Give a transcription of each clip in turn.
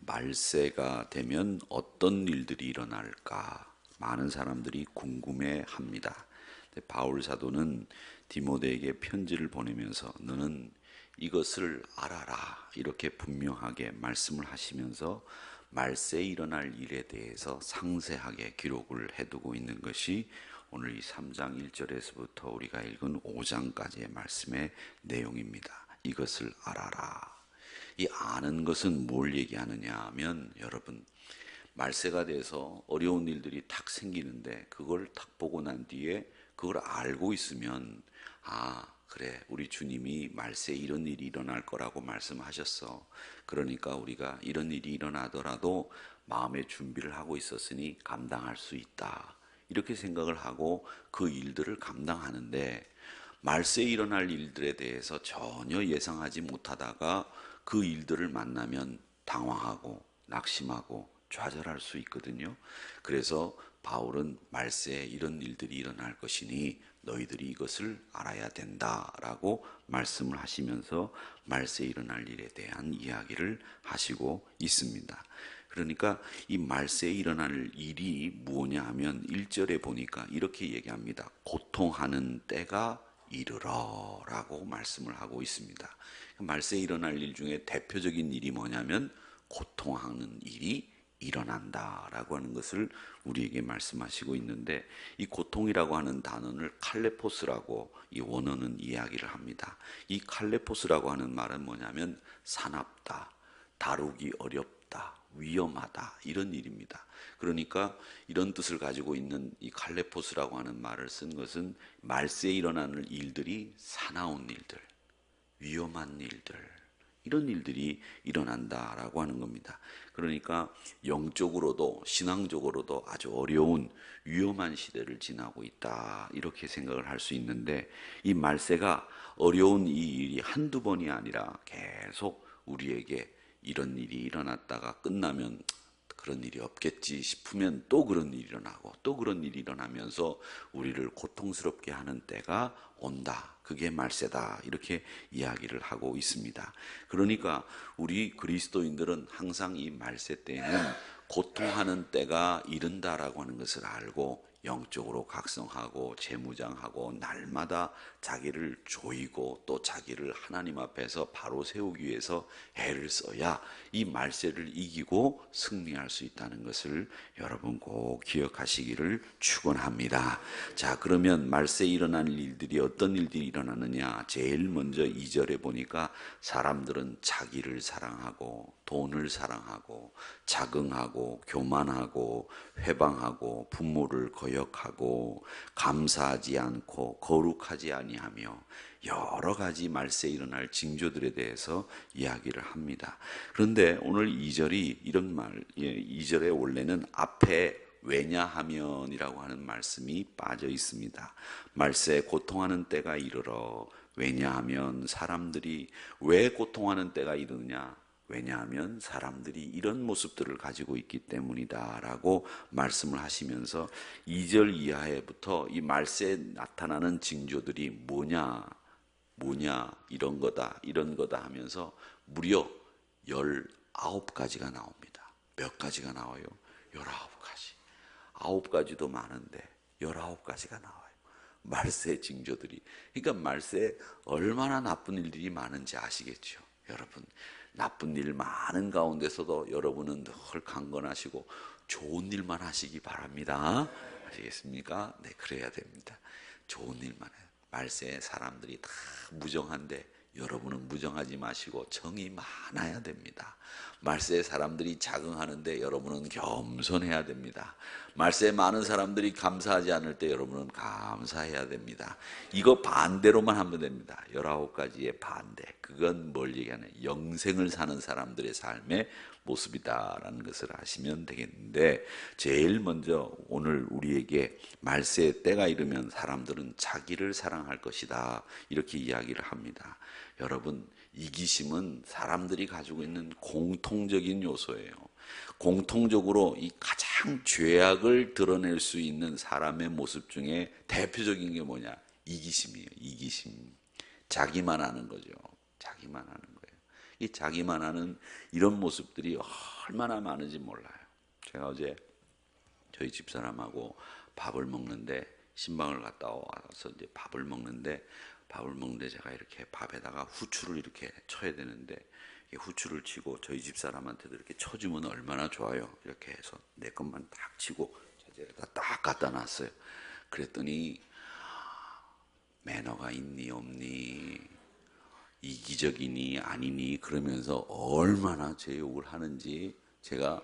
말세가 되면 어떤 일들이 일어날까 많은 사람들이 궁금해합니다. 바울 사도는 디모데에게 편지를 보내면서 너는 이것을 알아라 이렇게 분명하게 말씀을 하시면서 말세에 일어날 일에 대해서 상세하게 기록을 해두고 있는 것이 오늘 이 3장 1절에서부터 우리가 읽은 5장까지의 말씀의 내용입니다. 이것을 알아라. 이 아는 것은 뭘 얘기하느냐 하면 여러분 말세가 돼서 어려운 일들이 탁 생기는데 그걸 탁 보고 난 뒤에 그걸 알고 있으면 그래 우리 주님이 말세에 이런 일이 일어날 거라고 말씀하셨어. 그러니까 우리가 이런 일이 일어나더라도 마음의 준비를 하고 있었으니 감당할 수 있다. 이렇게 생각을 하고 그 일들을 감당하는데 말세에 일어날 일들에 대해서 전혀 예상하지 못하다가 그 일들을 만나면 당황하고 낙심하고 좌절할 수 있거든요. 그래서 바울은 말세에 이런 일들이 일어날 것이니 너희들이 이것을 알아야 된다라고 말씀을 하시면서 말세에 일어날 일에 대한 이야기를 하시고 있습니다. 그러니까 이 말세에 일어날 일이 무엇냐 하면 1절에 보니까 이렇게 얘기합니다. 고통하는 때가 이르러 라고 말씀을 하고 있습니다. 말세에 일어날 일 중에 대표적인 일이 뭐냐면 고통하는 일이 일어난다 라고 하는 것을 우리에게 말씀하시고 있는데 이 고통이라고 하는 단어를 칼레포스라고 이 원어는 이야기를 합니다. 이 칼레포스라고 하는 말은 뭐냐면 사납다, 다루기 어렵다, 위험하다 이런 일입니다. 그러니까 이런 뜻을 가지고 있는 이 칼레포스라고 하는 말을 쓴 것은 말세에 일어나는 일들이 사나운 일들, 위험한 일들 이런 일들이 일어난다라고 하는 겁니다. 그러니까 영적으로도 신앙적으로도 아주 어려운 위험한 시대를 지나고 있다 이렇게 생각을 할 수 있는데 이 말세가 어려운 이 일이 한두 번이 아니라 계속 우리에게 이런 일이 일어났다가 끝나면 그런 일이 없겠지 싶으면 또 그런 일이 일어나고 또 그런 일이 일어나면서 우리를 고통스럽게 하는 때가 온다. 그게 말세다. 이렇게 이야기를 하고 있습니다. 그러니까 우리 그리스도인들은 항상 이 말세 때에는 고통하는 때가 이른다라고 하는 것을 알고 영적으로 각성하고 재무장하고 날마다 자기를 조이고 또 자기를 하나님 앞에서 바로 세우기 위해서 애를 써야 이 말세를 이기고 승리할 수 있다는 것을 여러분 꼭 기억하시기를 축원합니다. 자, 그러면 말세에 일어나는 일들이 어떤 일들이 일어나느냐? 제일 먼저 2절에 보니까 사람들은 자기를 사랑하고 돈을 사랑하고 자긍하고 교만하고 회방하고 부모를 거역하고 감사하지 않고 거룩하지 아니하며 여러 가지 말세에 일어날 징조들에 대해서 이야기를 합니다. 그런데 오늘 2절이 이런 말, 2절의 원래는 앞에 왜냐하면이라고 하는 말씀이 빠져 있습니다. 말세에 고통하는 때가 이르러 왜냐하면 사람들이 왜 고통하는 때가 이르느냐? 왜냐하면 사람들이 이런 모습들을 가지고 있기 때문이다 라고 말씀을 하시면서 2절 이하에부터 이 말세에 나타나는 징조들이 뭐냐 이런 거다 하면서 무려 19가지가 나옵니다. 몇 가지가 나와요? 19가지. 9가지도 많은데 19가지가 나와요. 말세 징조들이. 그러니까 말세에 얼마나 나쁜 일들이 많은지 아시겠죠? 여러분 나쁜 일 많은 가운데서도 여러분은 늘 강건하시고 좋은 일만 하시기 바랍니다. 아시겠습니까? 네, 그래야 됩니다. 좋은 일만 해요. 말세에 사람들이 다 무정한데 여러분은 무정하지 마시고 정이 많아야 됩니다. 말세에 사람들이 자긍하는데 여러분은 겸손해야 됩니다. 말세에 많은 사람들이 감사하지 않을 때 여러분은 감사해야 됩니다. 이거 반대로만 하면 됩니다. 19가지의 반대. 그건 뭘 얘기하냐? 영생을 사는 사람들의 삶의 모습이다라는 것을 아시면 되겠는데 제일 먼저 오늘 우리에게 말세의 때가 이르면 사람들은 자기를 사랑할 것이다 이렇게 이야기를 합니다. 여러분 이기심은 사람들이 가지고 있는 공통적인 요소예요. 공통적으로 이 가장 죄악을 드러낼 수 있는 사람의 모습 중에 대표적인 게 뭐냐? 이기심이에요. 이기심. 자기만 아는 거죠. 자기만 아는 거예요. 이 자기만 하는 이런 모습들이 얼마나 많은지 몰라요. 제가 어제 저희 집사람하고 밥을 먹는데, 신방을 갔다 와서 이제 밥을 먹는데 제가 이렇게 밥에다가 후추를 이렇게 쳐야 되는데, 후추를 치고 저희 집사람한테도 이렇게 쳐주면 얼마나 좋아요. 이렇게 해서 내 것만 딱 치고 자재에다 딱 갖다 놨어요. 그랬더니 매너가 있니 없니, 이기적이니 아니니 그러면서 얼마나 제 욕을 하는지. 제가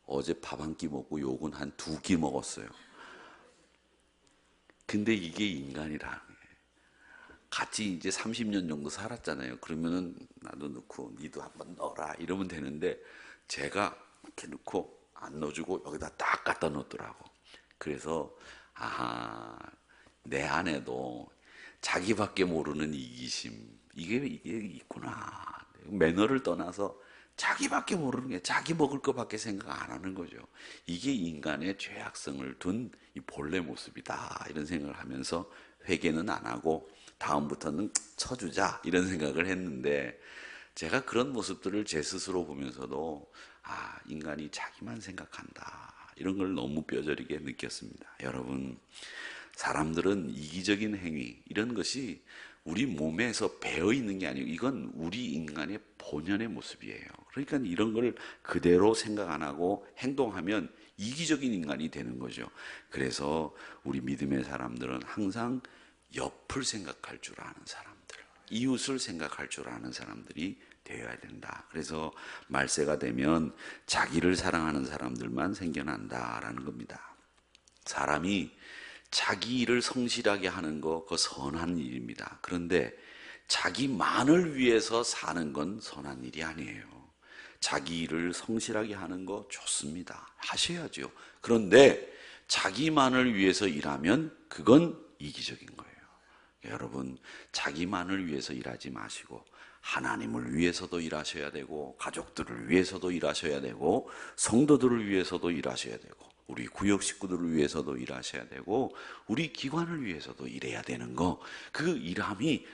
어제 밥 한 끼 먹고 욕은 한 2끼 먹었어요. 근데 이게 인간이라는 거예요. 같이 이제 30년 정도 살았잖아요. 그러면은 나도 넣고 니도 한번 넣어라 이러면 되는데, 제가 이렇게 넣고 안 넣어주고 여기다 딱 갖다 놓더라고. 그래서 아하, 내 안에도 자기밖에 모르는 이기심, 이게 있구나. 매너를 떠나서 자기밖에 모르는 게, 자기 먹을 것밖에 생각 안 하는 거죠. 이게 인간의 죄악성을 둔 이 본래 모습이다, 이런 생각을 하면서 회개는 안 하고 다음부터는 쳐주자 이런 생각을 했는데, 제가 그런 모습들을 제 스스로 보면서도 인간이 자기만 생각한다, 이런 걸 너무 뼈저리게 느꼈습니다. 여러분, 사람들은 이기적인 행위, 이런 것이 우리 몸에서 배어 있는 게 아니고 이건 우리 인간의 본연의 모습이에요. 그러니까 이런 걸 그대로 생각 안 하고 행동하면 이기적인 인간이 되는 거죠. 그래서 우리 믿음의 사람들은 항상 옆을 생각할 줄 아는 사람들, 이웃을 생각할 줄 아는 사람들이 되어야 된다. 그래서 말세가 되면 자기를 사랑하는 사람들만 생겨난다라는 겁니다. 사람이 자기 일을 성실하게 하는 거, 그거 선한 일입니다. 그런데 자기만을 위해서 사는 건 선한 일이 아니에요. 자기 일을 성실하게 하는 거 좋습니다. 하셔야죠. 그런데 자기만을 위해서 일하면 그건 이기적인 거예요. 여러분, 자기만을 위해서 일하지 마시고 하나님을 위해서도 일하셔야 되고, 가족들을 위해서도 일하셔야 되고, 성도들을 위해서도 일하셔야 되고, 우리 구역 식구들을 위해서도 일하셔야 되고, 우리 기관을 위해서도 일해야 되는 거, 그 일함이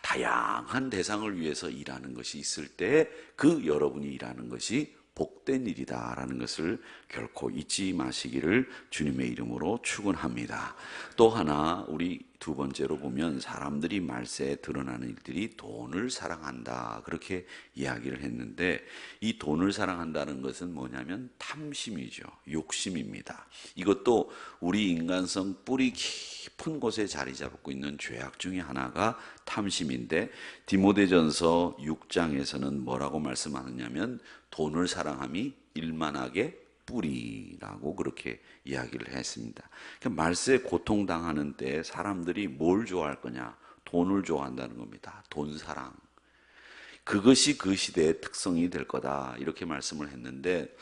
다양한 대상을 위해서 일하는 것이 있을 때 그 여러분이 일하는 것이 복된 일이다라는 것을 결코 잊지 마시기를 주님의 이름으로 축원합니다. 또 하나, 우리 두 번째로 보면 사람들이 말세에 드러나는 일들이 돈을 사랑한다, 그렇게 이야기를 했는데, 이 돈을 사랑한다는 것은 뭐냐면 탐심이죠. 욕심입니다. 이것도 우리 인간성 뿌리 깊은 곳에 자리 잡고 있는 죄악 중에 하나가 탐심인데, 디모데전서 6장에서는 뭐라고 말씀하느냐면 돈을 사랑함이 일만하게 뿌리라고 그렇게 이야기를 했습니다. 그러니까 말세에 고통당하는 때 사람들이 뭘 좋아할 거냐? 돈을 좋아한다는 겁니다. 돈 사랑. 그것이 그 시대의 특성이 될 거다, 이렇게 말씀을 했는데,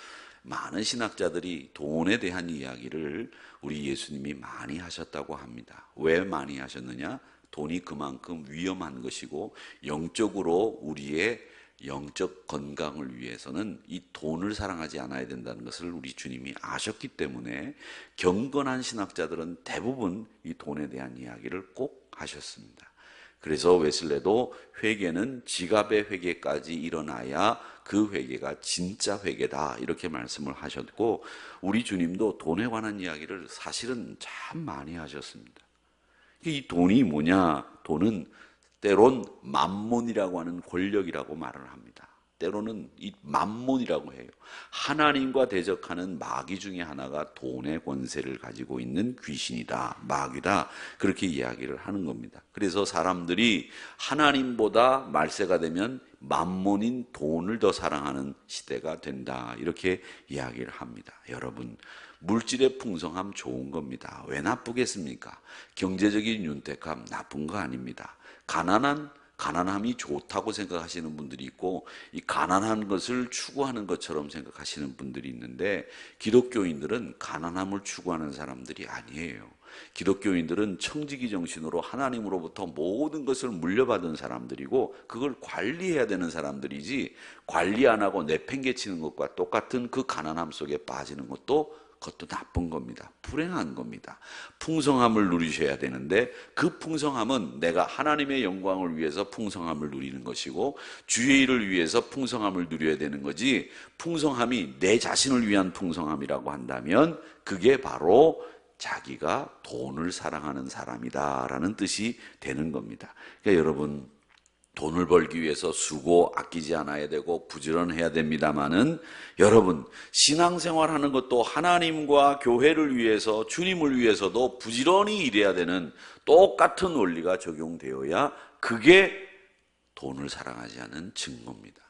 많은 신학자들이 돈에 대한 이야기를 우리 예수님이 많이 하셨다고 합니다. 왜 많이 하셨느냐? 돈이 그만큼 위험한 것이고 영적으로 우리의 영적 건강을 위해서는 이 돈을 사랑하지 않아야 된다는 것을 우리 주님이 아셨기 때문에 경건한 신학자들은 대부분 이 돈에 대한 이야기를 꼭 하셨습니다. 그래서 웨슬레도 회개는 지갑의 회개까지 일어나야 그 회개가 진짜 회개다, 이렇게 말씀을 하셨고, 우리 주님도 돈에 관한 이야기를 사실은 참 많이 하셨습니다. 이 돈이 뭐냐? 돈은 때론 만몬이라고 하는 권력이라고 말을 합니다. 때로는 이 만몬이라고 해요. 하나님과 대적하는 마귀 중에 하나가 돈의 권세를 가지고 있는 귀신이다, 마귀다, 그렇게 이야기를 하는 겁니다. 그래서 사람들이 하나님보다 말세가 되면 만몬인 돈을 더 사랑하는 시대가 된다, 이렇게 이야기를 합니다. 여러분, 물질의 풍성함 좋은 겁니다. 왜 나쁘겠습니까? 경제적인 윤택함 나쁜 거 아닙니다. 가난함이 좋다고 생각하시는 분들이 있고, 이 가난한 것을 추구하는 것처럼 생각하시는 분들이 있는데, 기독교인들은 가난함을 추구하는 사람들이 아니에요. 기독교인들은 청지기 정신으로 하나님으로부터 모든 것을 물려받은 사람들이고, 그걸 관리해야 되는 사람들이지, 관리 안 하고 내팽개치는 것과 똑같은 그 가난함 속에 빠지는 것도 그것도 나쁜 겁니다. 불행한 겁니다. 풍성함을 누리셔야 되는데 그 풍성함은 내가 하나님의 영광을 위해서 풍성함을 누리는 것이고 주의 일을 위해서 풍성함을 누려야 되는 거지, 풍성함이 내 자신을 위한 풍성함이라고 한다면 그게 바로 자기가 돈을 사랑하는 사람이다라는 뜻이 되는 겁니다. 그러니까 여러분, 돈을 벌기 위해서 수고 아끼지 않아야 되고 부지런해야 됩니다마는, 여러분 신앙생활하는 것도 하나님과 교회를 위해서, 주님을 위해서도 부지런히 일해야 되는 똑같은 원리가 적용되어야 그게 돈을 사랑하지 않은 증거입니다.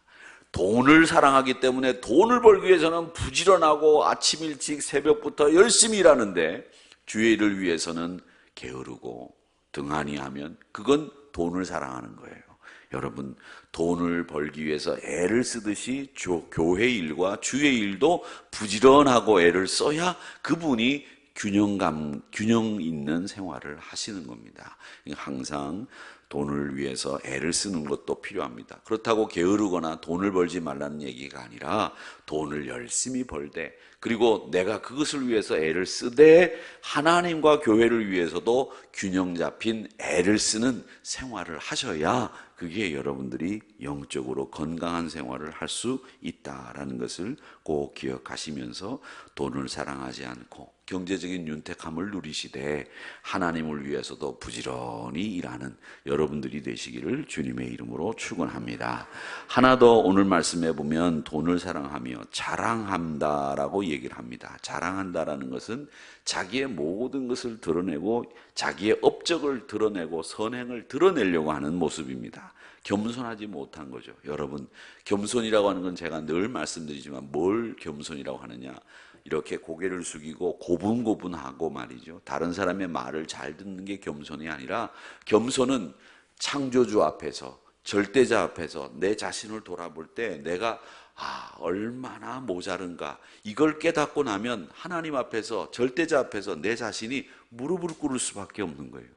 돈을 사랑하기 때문에 돈을 벌기 위해서는 부지런하고 아침 일찍 새벽부터 열심히 일하는데 주의 일을 위해서는 게으르고 등한히 하면 그건 돈을 사랑하는 거예요. 여러분, 돈을 벌기 위해서 애를 쓰듯이 교회 일과 주의 일도 부지런하고 애를 써야 그분이 균형 있는 생활을 하시는 겁니다. 항상 돈을 위해서 애를 쓰는 것도 필요합니다. 그렇다고 게으르거나 돈을 벌지 말라는 얘기가 아니라 돈을 열심히 벌되, 그리고 내가 그것을 위해서 애를 쓰되 하나님과 교회를 위해서도 균형 잡힌 애를 쓰는 생활을 하셔야 그게 여러분들이 영적으로 건강한 생활을 할 수 있다라는 것을 꼭 기억하시면서 돈을 사랑하지 않고 경제적인 윤택함을 누리시되 하나님을 위해서도 부지런히 일하는 여러분들이 되시기를 주님의 이름으로 축원합니다. 하나 더 오늘 말씀해 보면 돈을 사랑하며 자랑한다라고 얘기를 합니다. 자랑한다라는 것은 자기의 모든 것을 드러내고 자기의 업적을 드러내고 선행을 드러내려고 하는 모습입니다. 겸손하지 못한 거죠. 여러분, 겸손이라고 하는 건 제가 늘 말씀드리지만 뭘 겸손이라고 하느냐, 이렇게 고개를 숙이고 고분고분하고 말이죠. 다른 사람의 말을 잘 듣는 게 겸손이 아니라, 겸손은 창조주 앞에서, 절대자 앞에서 내 자신을 돌아볼 때 내가 얼마나 모자른가, 이걸 깨닫고 나면 하나님 앞에서, 절대자 앞에서 내 자신이 무릎을 꿇을 수밖에 없는 거예요.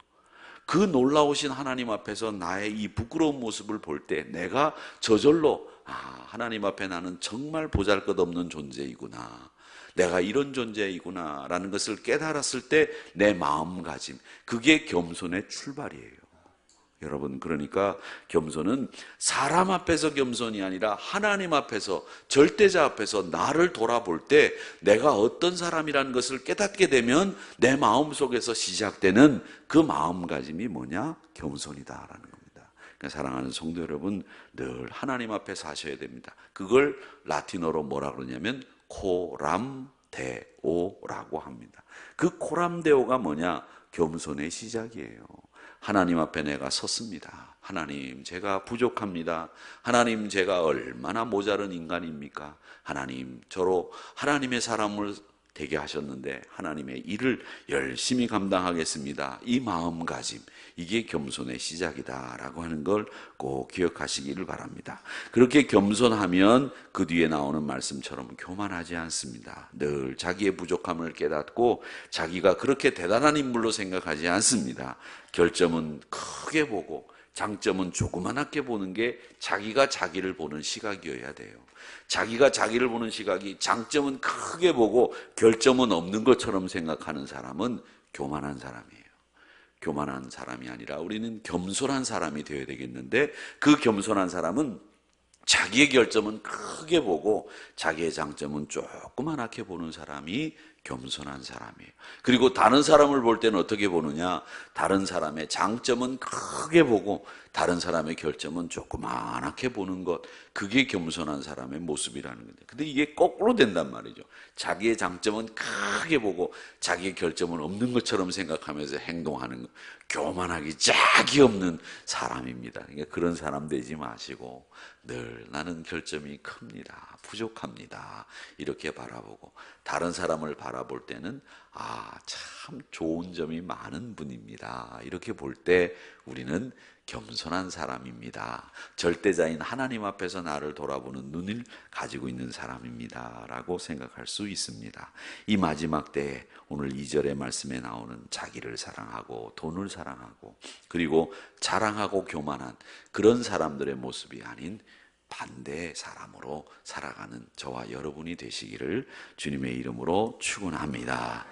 그 놀라우신 하나님 앞에서 나의 이 부끄러운 모습을 볼 때 내가 저절로 하나님 앞에 나는 정말 보잘것없는 존재이구나, 내가 이런 존재이구나 라는 것을 깨달았을 때 내 마음가짐, 그게 겸손의 출발이에요. 여러분, 그러니까 겸손은 사람 앞에서 겸손이 아니라 하나님 앞에서, 절대자 앞에서 나를 돌아볼 때 내가 어떤 사람이라는 것을 깨닫게 되면 내 마음속에서 시작되는 그 마음가짐이 뭐냐? 겸손이다라는 겁니다. 그러니까 사랑하는 성도 여러분, 늘 하나님 앞에 사셔야 됩니다. 그걸 라틴어로 뭐라 그러냐면 코람데오라고 합니다. 그 코람데오가 뭐냐? 겸손의 시작이에요. 하나님 앞에 내가 섰습니다. 하나님, 제가 부족합니다. 하나님, 제가 얼마나 모자른 인간입니까? 하나님, 저로 하나님의 사람을 되게 하셨는데 하나님의 일을 열심히 감당하겠습니다. 이 마음가짐, 이게 겸손의 시작이다라고 하는 걸 꼭 기억하시기를 바랍니다. 그렇게 겸손하면 그 뒤에 나오는 말씀처럼 교만하지 않습니다. 늘 자기의 부족함을 깨닫고 자기가 그렇게 대단한 인물로 생각하지 않습니다. 결점은 크게 보고 장점은 조그만하게 보는 게 자기가 자기를 보는 시각이어야 돼요. 자기가 자기를 보는 시각이 장점은 크게 보고 결점은 없는 것처럼 생각하는 사람은 교만한 사람이에요. 교만한 사람이 아니라 우리는 겸손한 사람이 되어야 되겠는데, 그 겸손한 사람은 자기의 결점은 크게 보고 자기의 장점은 조그만하게 보는 사람이 겸손한 사람이에요. 그리고 다른 사람을 볼 때는 어떻게 보느냐? 다른 사람의 장점은 크게 보고 다른 사람의 결점은 조그만하게 보는 것, 그게 겸손한 사람의 모습이라는 건데, 근데 이게 거꾸로 된단 말이죠. 자기의 장점은 크게 보고 자기의 결점은 없는 것처럼 생각하면서 행동하는 것, 교만하기 짝이 없는 사람입니다. 그러니까 그런 사람 되지 마시고 늘 나는 결점이 큽니다, 부족합니다, 이렇게 바라보고 다른 사람을 바라볼 때는 참 좋은 점이 많은 분입니다, 이렇게 볼 때 우리는 겸손한 사람입니다, 절대자인 하나님 앞에서 나를 돌아보는 눈을 가지고 있는 사람입니다 라고 생각할 수 있습니다. 이 마지막 때에 오늘 2절의 말씀에 나오는 자기를 사랑하고 돈을 사랑하고 그리고 자랑하고 교만한 그런 사람들의 모습이 아닌 반대의 사람으로 살아가는 저와 여러분이 되시기를 주님의 이름으로 축원합니다.